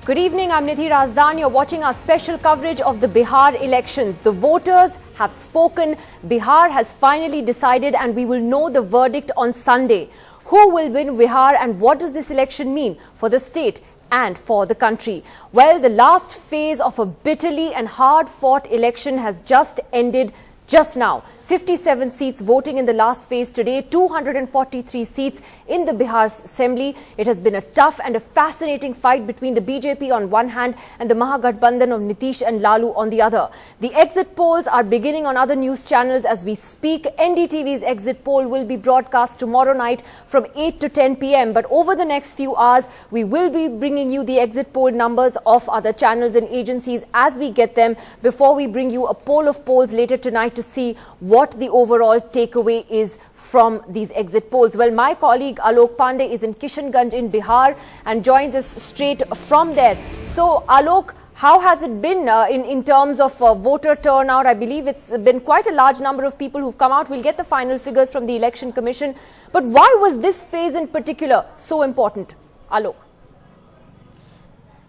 Good evening, I'm Nidhi Razdan. You're watching our special coverage of the Bihar elections. The voters have spoken. Bihar has finally decided and we will know the verdict on Sunday. Who will win Bihar and what does this election mean for the state and for the country? Well, the last phase of a bitterly and hard-fought election has just ended just now. 57 seats voting in the last phase today, 243 seats in the Bihar Assembly. It has been a tough and a fascinating fight between the BJP on one hand and the Mahagathbandhan of Nitish and Lalu on the other. The exit polls are beginning on other news channels as we speak. NDTv's exit poll will be broadcast tomorrow night from 8 to 10 p.m. But over the next few hours, we will be bringing you the exit poll numbers of other channels and agencies as we get them before we bring you a poll of polls later tonight to see what the overall takeaway is from these exit polls. Well, my colleague Alok Pandey is in Kishanganj in Bihar and joins us straight from there. So, Alok, how has it been in terms of voter turnout? I believe it's been quite a large number of people who've come out. We'll get the final figures from the Election Commission. But why was this phase in particular so important, Alok?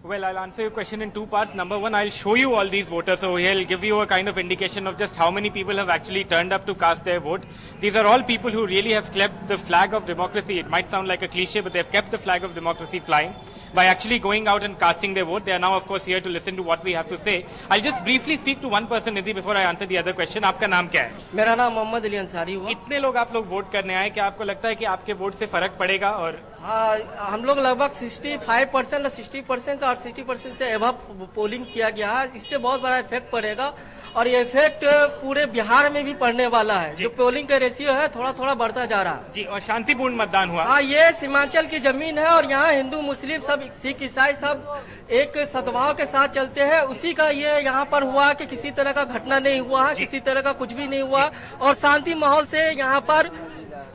Well, I'll answer your question in two parts. Number one, I'll show you all these voters over here. I'll give you a kind of indication of just how many people have actually turned up to cast their vote. These are all people who really have kept the flag of democracy. It might sound like a cliche, but they've kept the flag of democracy flying by actually going out and casting their vote. They are now, of course, here to listen to what we have to say. I'll just briefly speak to one person, Nidhi, before I answer the other question. आपका नाम क्या है? मेरा नाम मोहम्मद अली अंसारी हुआ। इतने लोग आप लोग वोट करने आए, क्या आपको लगता है कि आपके वोट से फर्क पड़ेगा? और हाँ, हम लोग लगभग 65% और 60% और 60% से एबव पोलिंग किया गया है। इससे बहुत बड़ा इफेक्ट पड़ेगा और ये इफेक्ट पूरे बिहार में भी पड़ने वाला है। जो पोलिंग का रेशियो है थोड़ा थोड़ा बढ़ता जा रहा है जी। और शांतिपूर्ण मतदान हुआ। हाँ, ये सीमांचल की जमीन है और यहाँ हिंदू मुस्लिम सब सिख ईसाई सब एक सद्भाव के साथ चलते हैं। उसी का ये यहाँ पर हुआ कि किसी तरह का घटना नहीं हुआ है, किसी तरह का कुछ भी नहीं हुआ और शांति माहौल से यहाँ पर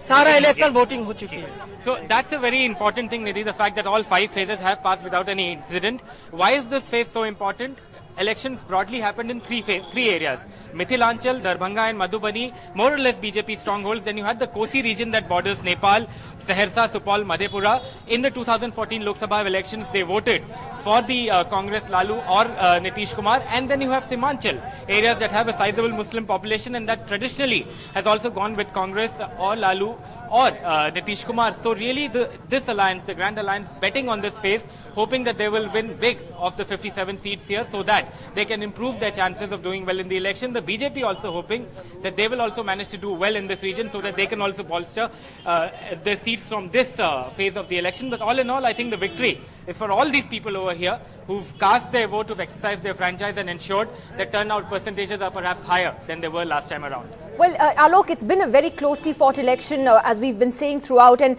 सारा इलेक्शन वोटिंग हो चुकी है। So that's a very important thing, Nidhi, the fact that all 5 phases have passed without any incident. Why is this phase so important? Elections broadly happened in three areas. Mithilanchal, Darbhanga and Madhubani, more or less BJP strongholds. Then you had the Kosi region that borders Nepal, Saharsa, Supal, Madhepura. In the 2014 Lok Sabha elections, they voted for the Congress Lalu or Nitish Kumar. And then you have Simanchal, areas that have a sizable Muslim population and that traditionally has also gone with Congress or Lalu or Nitish Kumar. So really this alliance, the Grand Alliance, betting on this phase, hoping that they will win big of the 57 seats here so that they can improve their chances of doing well in the election. The BJP also hoping that they will also manage to do well in this region so that they can also bolster the seats from this phase of the election. But all in all, I think the victory is for all these people over here who've cast their vote, who've exercised their franchise and ensured that turnout percentages are perhaps higher than they were last time around. Well, Alok, it's been a very closely fought election, as we've been saying throughout. And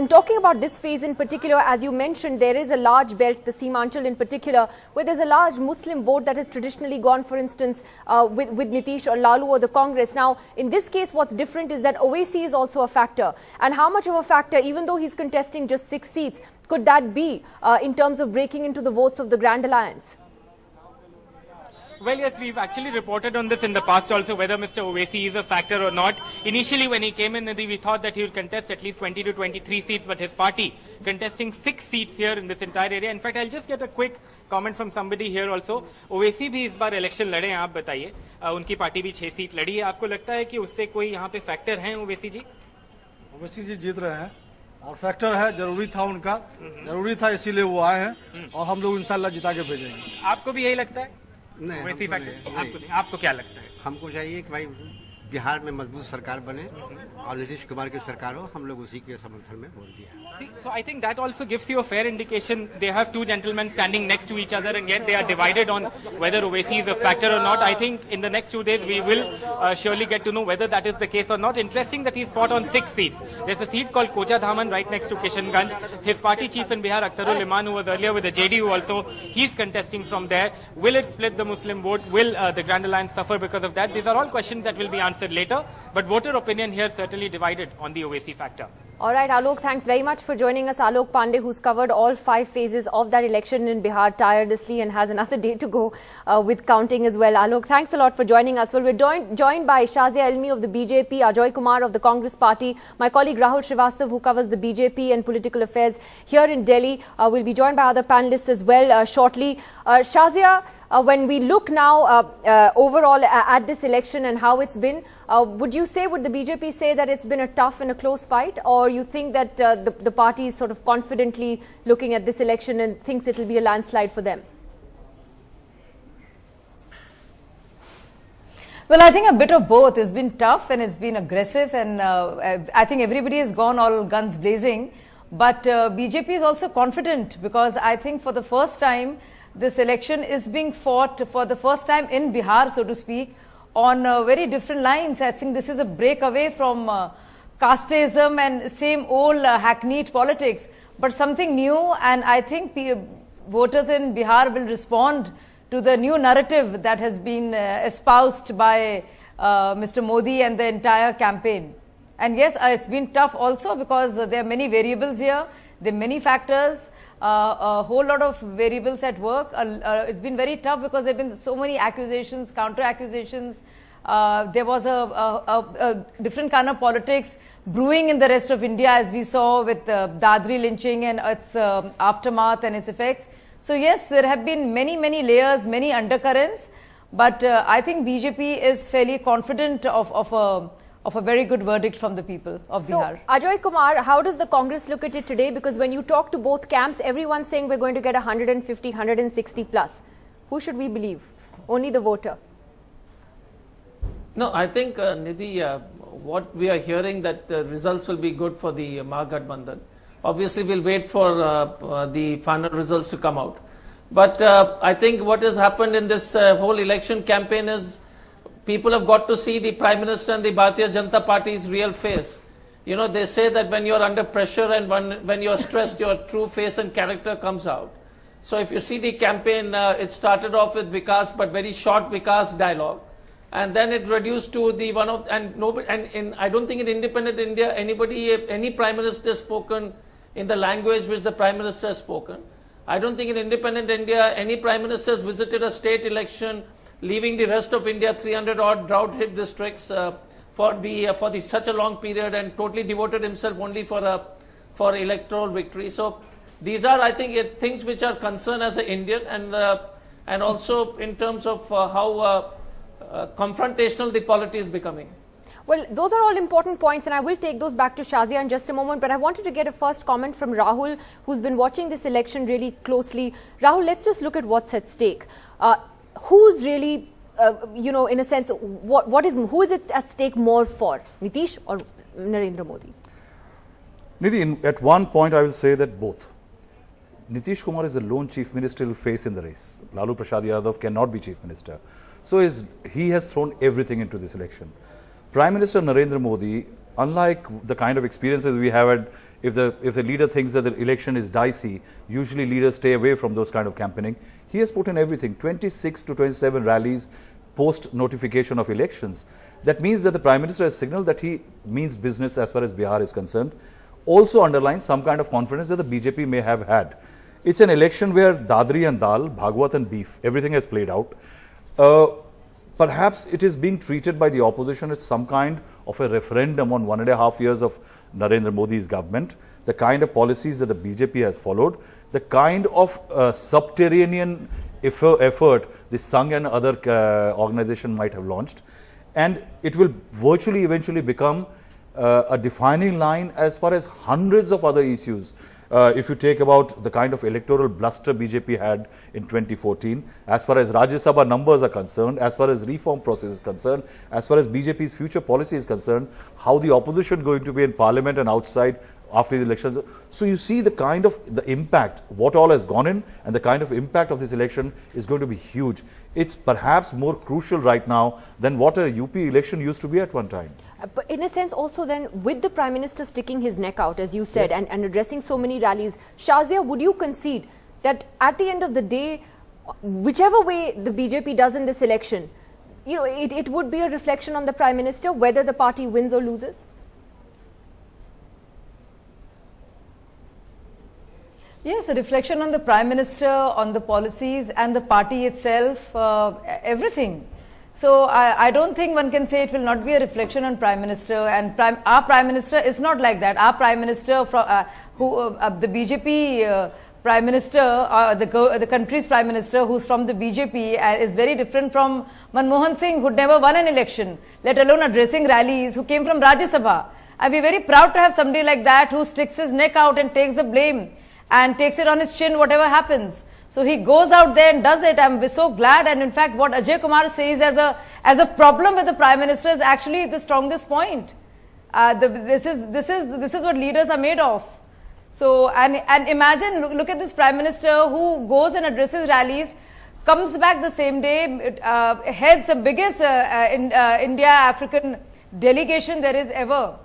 talking about this phase in particular, as you mentioned, there is a large belt, the Seemanchal in particular, where there's a large Muslim vote that has traditionally gone, for instance, with Nitish or Lalu or the Congress. Now, in this case, what's different is that Owaisi is also a factor. And how much of a factor, even though he's contesting just 6 seats, could that be in terms of breaking into the votes of the Grand Alliance? Well, yes, we've actually reported on this in the past also, whether Mr. Owaisi is a factor or not. Initially, when he came in, we thought that he would contest at least 20 to 23 seats, but his party contesting 6 seats here in this entire area. In fact, I'll just get a quick comment from somebody here also. Owaisi भी इस बार election लड़े हैं, आप बताइए. उनकी party भी 6 seat लड़ी है. आपको लगता है कि उससे कोई यहाँ पे फैक्टर हैं ओवैसी जी? ओवैसी जी जीत रहे हैं और फैक्टर है, जरूरी था उनका, जरूरी था इसीलिए वो आए हैं और हम लोग इंशाल्लाह जिता के भेजेंगे। आपको भी यही लगता है? नहीं, वैसी फैक्टर आपको क्या लगता है? हमको चाहिए कि भाई बिहार में मजबूत सरकार बने और नीतीश कुमार की सरकार हो, हम लोग उसी के समर्थन में वोट दिया। So I think that also gives you a fair indication. They have 2 gentlemen standing next to each other and yet they are divided on whether Owaisi is a factor or not. I think in the next 2 days we will surely get to know whether that is the case or not. Interesting that he's fought on 6 seats. There's a seat called Koja Dhaman right next to Kishanganj. His party chief in Bihar, Akhtarul Iman, who was earlier with the JDU also, he's contesting from there. Will it split the Muslim vote? Will the Grand Alliance suffer because of that? These are all questions that will be answered later. But voter opinion here certainly divided on the Owaisi factor. All right, Alok, thanks very much for joining us. Alok Pandey, who's covered all 5 phases of that election in Bihar tirelessly and has another day to go with counting as well. Alok, thanks a lot for joining us. Well, we're joined by Shazia Ilmi of the BJP, Ajoy Kumar of the Congress Party, my colleague Rahul Srivastav, who covers the BJP and political affairs here in Delhi. We'll be joined by other panelists as well shortly. Shazia, when we look now overall at this election and how it's been, would the BJP say that it's been a tough and a close fight, or you think that the party is sort of confidently looking at this election and thinks it will be a landslide for them? Well, I think a bit of both. It's been tough and it's been aggressive, and I think everybody has gone all guns blazing. But BJP is also confident, because I think for the first time, this election is being fought for the first time in Bihar, so to speak, on very different lines. I think this is a breakaway from casteism and same old hackneyed politics, but something new. And I think voters in Bihar will respond to the new narrative that has been espoused by Mr. Modi and the entire campaign. And yes, it's been tough also, because there are many variables here, there are many factors. A whole lot of variables at work. It's been very tough because there have been so many accusations, counter accusations. There was a different kind of politics brewing in the rest of India, as we saw with Dadri lynching and its aftermath and its effects. So yes, there have been many layers, many undercurrents, but I think BJP is fairly confident of a very good verdict from the people of Bihar. So, Ajoy Kumar, how does the Congress look at it today? Because when you talk to both camps, everyone's saying we're going to get 150, 160 plus. Who should we believe? Only the voter. No, I think, Nidhi, what we are hearing, that the results will be good for the Mahagathbandhan. Obviously, we'll wait for the final results to come out. But I think what has happened in this whole election campaign is, people have got to see the Prime Minister and the Bharatiya Janata Party's real face. You know, they say that when you're under pressure and when you're stressed, your true face and character comes out. So if you see the campaign, it started off with Vikas, but very short Vikas dialogue. And then it reduced to the I don't think in independent India, any Prime Minister has spoken in the language which the Prime Minister has spoken. I don't think in independent India, any Prime Minister has visited a state election leaving the rest of India 300 odd drought hit districts for such a long period, and totally devoted himself only for electoral victory. So these are, I think, things which are concern as an Indian, and also in terms of how confrontational the polity is becoming. Well, those are all important points, and I will take those back to Shazia in just a moment. But I wanted to get a first comment from Rahul, who's been watching this election really closely. Rahul, let's just look at what's at stake. Who's really, in a sense, who is it at stake more for, Nitish or Narendra Modi? Nidhi, at one point I will say that both. Nitish Kumar is the lone chief ministerial face in the race. Lalu Prasad Yadav cannot be chief minister. So he has thrown everything into this election. Prime Minister Narendra Modi, unlike the kind of experiences we have had, if the leader thinks that the election is dicey, usually leaders stay away from those kind of campaigning. He has put in everything, 26 to 27 rallies post notification of elections. That means that the Prime Minister has signaled that he means business as far as Bihar is concerned. Also underlines some kind of confidence that the BJP may have had. It's an election where Dadri and Dal, Bhagwat and beef, everything has played out. Perhaps it is being treated by the opposition as some kind of a referendum on 1.5 years of Narendra Modi's government, the kind of policies that the BJP has followed, the kind of subterranean effort the Sangh and other organization might have launched, and it will virtually eventually become a defining line as far as hundreds of other issues. If you take about the kind of electoral bluster BJP had in 2014, as far as Rajya Sabha numbers are concerned, as far as reform process is concerned, as far as BJP's future policy is concerned, how the opposition going to be in parliament and outside after the elections. So you see the kind of the impact, what all has gone in, and the kind of impact of this election is going to be huge. It's perhaps more crucial right now than what a UP election used to be at one time. But in a sense also then, with the Prime Minister sticking his neck out, as you said, yes, and addressing so many rallies, Shazia, would you concede that at the end of the day, whichever way the BJP does in this election, it would be a reflection on the Prime Minister, whether the party wins or loses? Yes, a reflection on the Prime Minister, on the policies and the party itself, everything. So I don't think one can say it will not be a reflection on Prime Minister, and our Prime Minister is not like that. Our Prime Minister, the BJP Prime Minister, the country's Prime Minister who's from the BJP is very different from Manmohan Singh, who'd never won an election, let alone addressing rallies, who came from Rajya Sabha. I'd be very proud to have somebody like that who sticks his neck out and takes the blame and takes it on his chin, whatever happens. So he goes out there and does it. I'm so glad. And in fact, what Ajay Kumar says as a problem with the Prime Minister is actually the strongest point. This is what leaders are made of. So and imagine, look at this Prime Minister who goes and addresses rallies, comes back the same day, heads the biggest India-African delegation there is ever,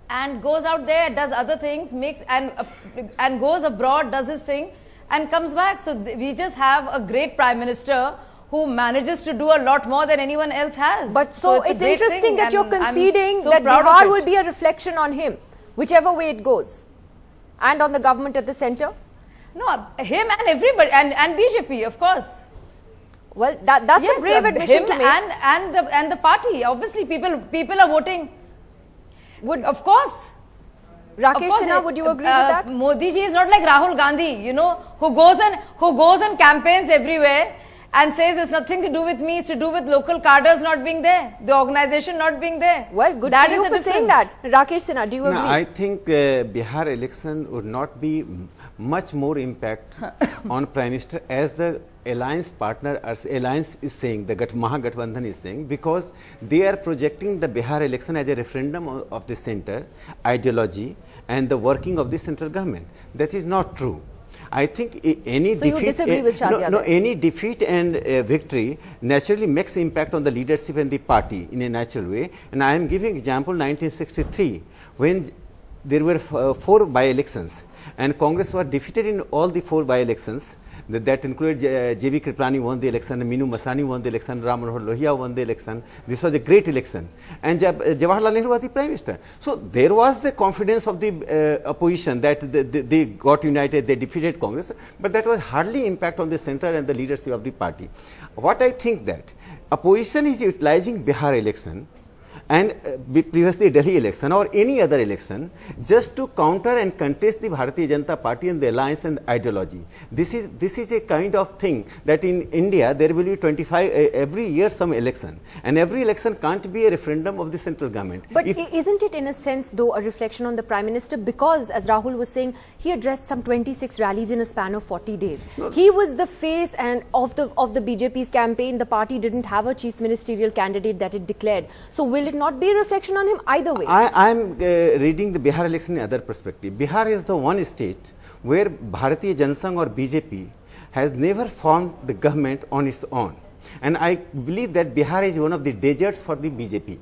and goes out there, does other things, and goes abroad, does his thing, and comes back. So we just have a great Prime Minister who manages to do a lot more than anyone else has. But so it's interesting that you're conceding that Bihar will be a reflection on him, whichever way it goes, and on the government at the center. No, him and everybody, and BJP, of course. Well, that's a brave admission to make. And the party. Obviously, people are voting. Of course. Rakesh Sinha, would you agree with that? Modi ji is not like Rahul Gandhi, who goes and campaigns everywhere and says it's nothing to do with me, it's to do with local cadres not being there, the organization not being there. Well, good for you for saying that. Rakesh Sinha, do you agree? No, I think Bihar election would not be much more impact on Prime Minister as the alliance partner, as alliance is saying, the Mahagathbandhan is saying, because they are projecting the Bihar election as a referendum of the center ideology and the working of the central government. That is not true. I think any defeat, you disagree with Shazia any defeat and victory naturally makes impact on the leadership and the party in a natural way. And I am giving example 1963 when there were 4 by-elections and Congress was defeated in all the 4 by-elections. That included J.B. Kriplani won the election, Minu Masani won the election, Ram Manohar Lohia won the election. This was a great election. And Jawaharlal Nehru was the Prime Minister. So there was the confidence of the opposition that they got united, they defeated Congress, but that was hardly impact on the center and the leadership of the party. What I think that opposition is utilizing Bihar election and previously Delhi election or any other election just to counter and contest the Bharatiya Janata Party and the alliance and the ideology. This is a kind of thing that in India there will be 25 every year some election, and every election can't be a referendum of the central government. But isn't it in a sense though a reflection on the Prime Minister, because as Rahul was saying, he addressed some 26 rallies in a span of 40 days. He was the face and of the BJP's campaign. The party didn't have a chief ministerial candidate that it declared. So will it not be a reflection on him either way? I am reading the Bihar election in other perspective. Bihar is the one state where Bharatiya Janata Sangh or BJP has never formed the government on its own. And I believe that Bihar is one of the deserts for the BJP.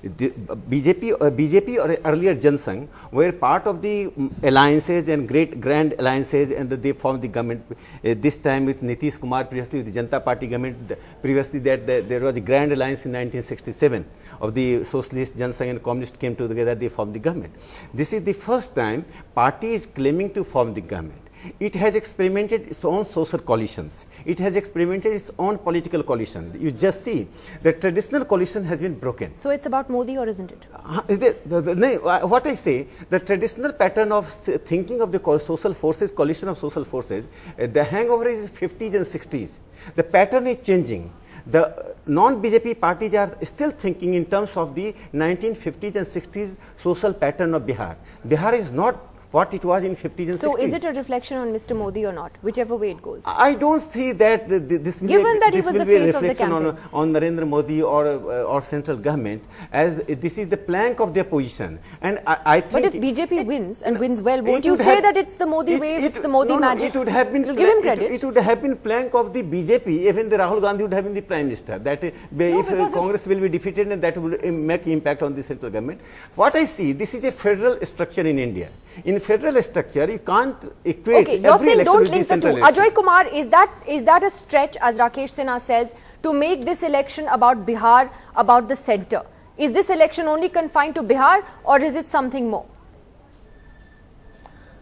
The BJP or earlier Janata Sangh were part of the alliances and grand alliances, and they formed the government. This time with Nitish Kumar, previously with the Janata Party government, previously there was a grand alliance in 1967 of the socialist, Janata Sangh and communist came together, they formed the government. This is the first time party is claiming to form the government. It has experimented its own social coalitions. It has experimented its own political coalition. You just see the traditional coalition has been broken. So it's about Modi, or isn't it? What I say, the traditional pattern of thinking of the social forces, coalition of social forces, the hangover is 50s and 60s. The pattern is changing. The non-BJP parties are still thinking in terms of the 1950s and 60s social pattern of Bihar. Bihar is not what it was in 50s and 60s. So is it a reflection on Mr. Modi or not, whichever way it goes? I don't see that this will be a reflection on Narendra Modi or central government, as this is the plank of the opposition. And I think... But if BJP wins and wins well, won't you say that it's the Modi wave, it's the Modi magic? It would have been... You'll give him credit. It would have been plank of the BJP, even the Rahul Gandhi would have been the Prime Minister. That if Congress will be defeated, and that will make impact on the central government. What I see, this is a federal structure in India. In federal structure, you can't equate. Okay, you're saying don't link the two. Ajay Kumar, is that a stretch, as Rakesh Sinha says, to make this election about Bihar, about the center? Is this election only confined to Bihar, or is it something more?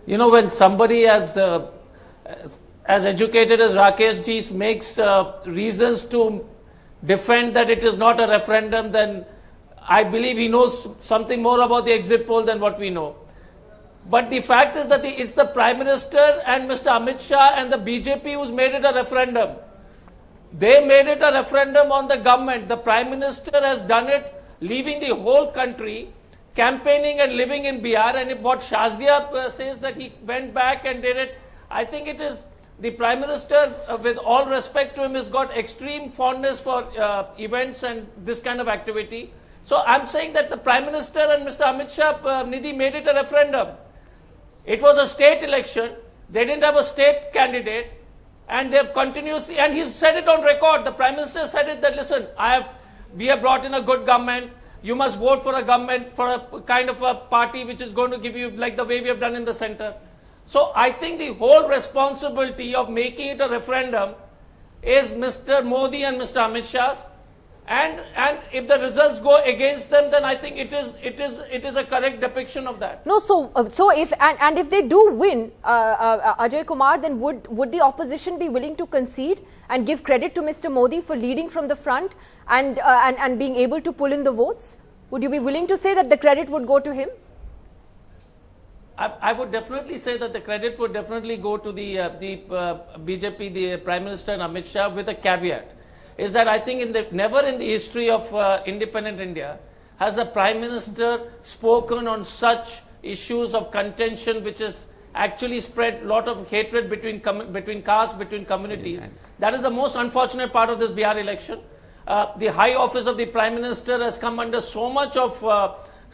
You know, when somebody as educated as Rakesh ji makes reasons to defend that it is not a referendum, then I believe he knows something more about the exit poll than what we know. But the fact is that it's the Prime Minister and Mr. Amit Shah and the BJP who's made it a referendum. They made it a referendum on the government. The Prime Minister has done it, leaving the whole country, campaigning and living in Bihar. And if what Shazia says that he went back and did it, I think it is the Prime Minister, with all respect to him, has got extreme fondness for events and this kind of activity. So I'm saying that the Prime Minister and Mr. Amit Shah, Nidhi, made it a referendum. It was a state election. They didn't have a state candidate. And they've continuously, and he's said it on record. The Prime Minister said it that, listen, we have brought in a good government. You must vote for a government, for a kind of a party which is going to give you, like the way we have done in the center. So I think the whole responsibility of making it a referendum is Mr. Modi and Mr. Amit Shah's. And if the results go against them, then I think it is a correct depiction of that. No, so if they do win, Ajay Kumar, then would the opposition be willing to concede and give credit to Mr. Modi for leading from the front and being able to pull in the votes? Would you be willing to say that the credit would go to him? I would definitely say that the credit would definitely go to the BJP, the Prime Minister and Amit Shah, with a caveat. Is that I think never in the history of independent India has the Prime Minister spoken on such issues of contention which has actually spread a lot of hatred between castes, between communities. That is the most unfortunate part of this Bihar election. The high office of the Prime Minister has come under so much of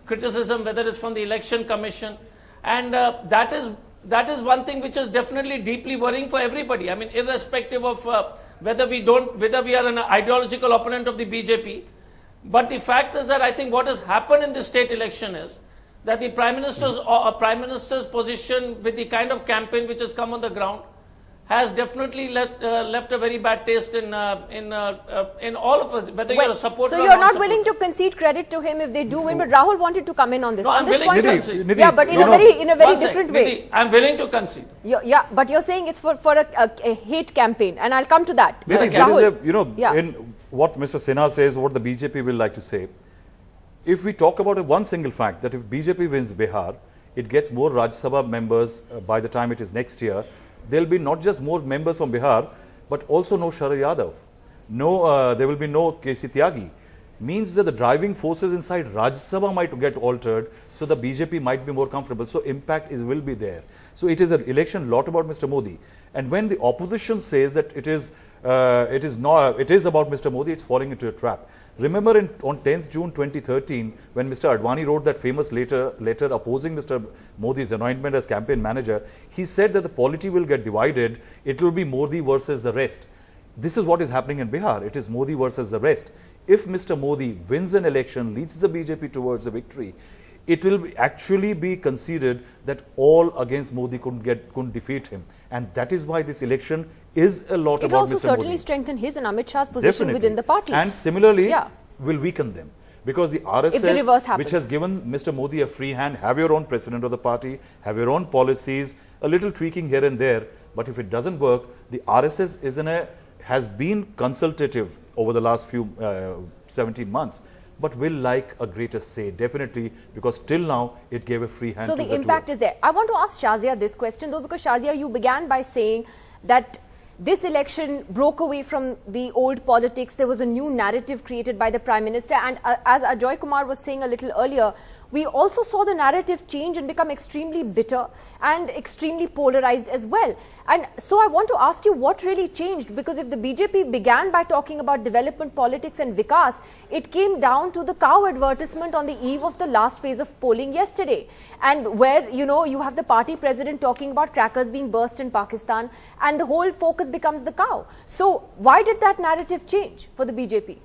criticism, whether it's from the Election Commission, and that is one thing which is definitely deeply worrying for everybody. I mean, irrespective of whether we are an ideological opponent of the BJP. But the fact is that I think what has happened in this state election is that the Prime Minister's position with the kind of campaign which has come on the ground has definitely left a very bad taste in all of us, whether you're a supporter or not. So you're not willing to concede credit to him if they do win, but Rahul wanted to come in on this. No, I'm willing to concede. Yeah, but in a very different way. Nidhi, I'm willing to concede. Yeah, but you're saying it's for a hate campaign, and I'll come to that. Rahul, in what Mr. Sinha says, what the BJP will like to say, if we talk about one single fact, that if BJP wins Bihar, it gets more Rajya Sabha members by the time it is next year. There will be not just more members from Bihar, but also no Sharad Yadav. There will be no KC Tyagi. Means that the driving forces inside Rajya Sabha might get altered, so the BJP might be more comfortable. So impact will be there. So it is an election lot about Mr. Modi. And when the opposition says that it is about Mr. Modi, it's falling into a trap. Remember on 10th June 2013, when Mr. Advani wrote that famous letter opposing Mr. Modi's anointment as campaign manager, he said that the polity will get divided. It will be Modi versus the rest. This is what is happening in Bihar. It is Modi versus the rest. If Mr. Modi wins an election, leads the BJP towards a victory, it will actually be considered that all against Modi couldn't defeat him. And that is why this election is a lot about Mr. Modi. It also certainly strengthened his and Amit Shah's position within the party. And similarly, will weaken them. Because the RSS, which has given Mr. Modi a free hand, have your own president of the party, have your own policies, a little tweaking here and there. But if it doesn't work, the RSS has been consultative over the last few 17 months. But will like a greater say, definitely, because till now it gave a free hand. So the impact is there. I want to ask Shazia this question though, because Shazia, you began by saying that this election broke away from the old politics. There was a new narrative created by the Prime Minister, and as Ajay Kumar was saying a little earlier, we also saw the narrative change and become extremely bitter and extremely polarized as well. And so I want to ask you what really changed, because if the BJP began by talking about development politics and Vikas, it came down to the cow advertisement on the eve of the last phase of polling yesterday, and where you have the party president talking about crackers being burst in Pakistan, and the whole focus becomes the cow. So why did that narrative change for the BJP?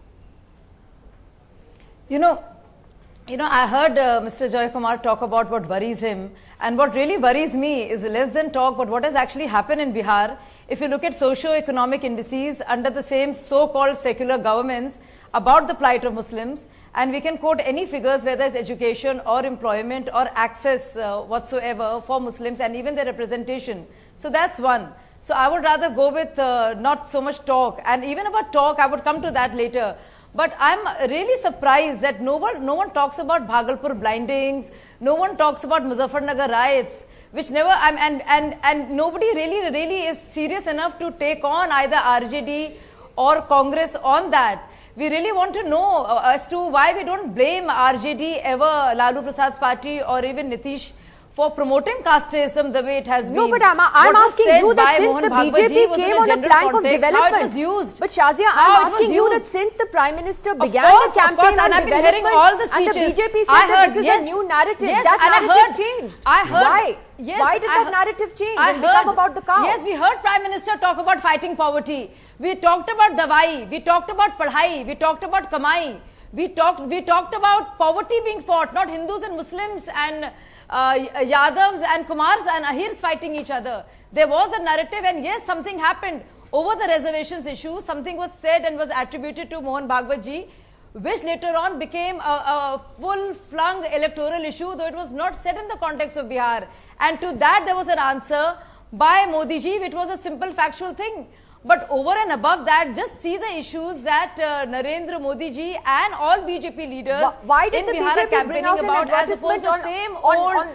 I heard Mr. Joy Kumar talk about what worries him, and what really worries me is less than talk, but what has actually happened in Bihar. If you look at socio-economic indices under the same so-called secular governments about the plight of Muslims, and we can quote any figures, whether it's education or employment or access whatsoever for Muslims and even their representation. So that's one. So I would rather go with not so much talk, and even about talk, I would come to that later. But I'm really surprised that no one talks about Bhagalpur blindings, no one talks about Muzaffarnagar riots, which never, and nobody really is serious enough to take on either RJD or Congress on that. We really want to know as to why we don't blame RJD ever, Lalu Prasad's party, or even Nitish for promoting casteism the way it has been. No, but I'm asking you that since the BJP came on a plank of development, how it was used. But Shazia, I'm asking you that since the Prime Minister began the campaign on I've been hearing all the speeches, and the BJP said that this is a new narrative, that narrative changed. Why? Yes, why did that narrative change and become about the cow? Yes, we heard Prime Minister talk about fighting poverty. We talked about dawai, we talked about padhai, we talked about kamai, we talked about poverty being fought, not Hindus and Muslims and Yadavs and Kumars and Ahirs fighting each other. There was a narrative, and yes, something happened over the reservations issue. Something was said and was attributed to Mohan Bhagwat ji, which later on became a full-flung electoral issue, though it was not said in the context of Bihar. And to that there was an answer by Modi ji, which was a simple factual thing. But over and above that, just see the issues that Narendra Modi ji and all BJP leaders why did in the Bihar BJP are campaigning bring out about, an as opposed to advertisement same on old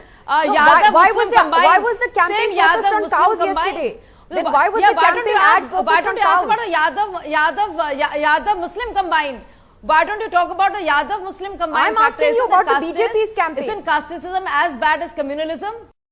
Yadav why was the campaign focused on cows yesterday? Then why was the campaign ad focused on cows? Why don't you ask about Yadav Muslim combine? Why don't you talk about the Yadav Muslim combine? I'm asking you about the BJP's campaign. Isn't casteism as bad as communalism?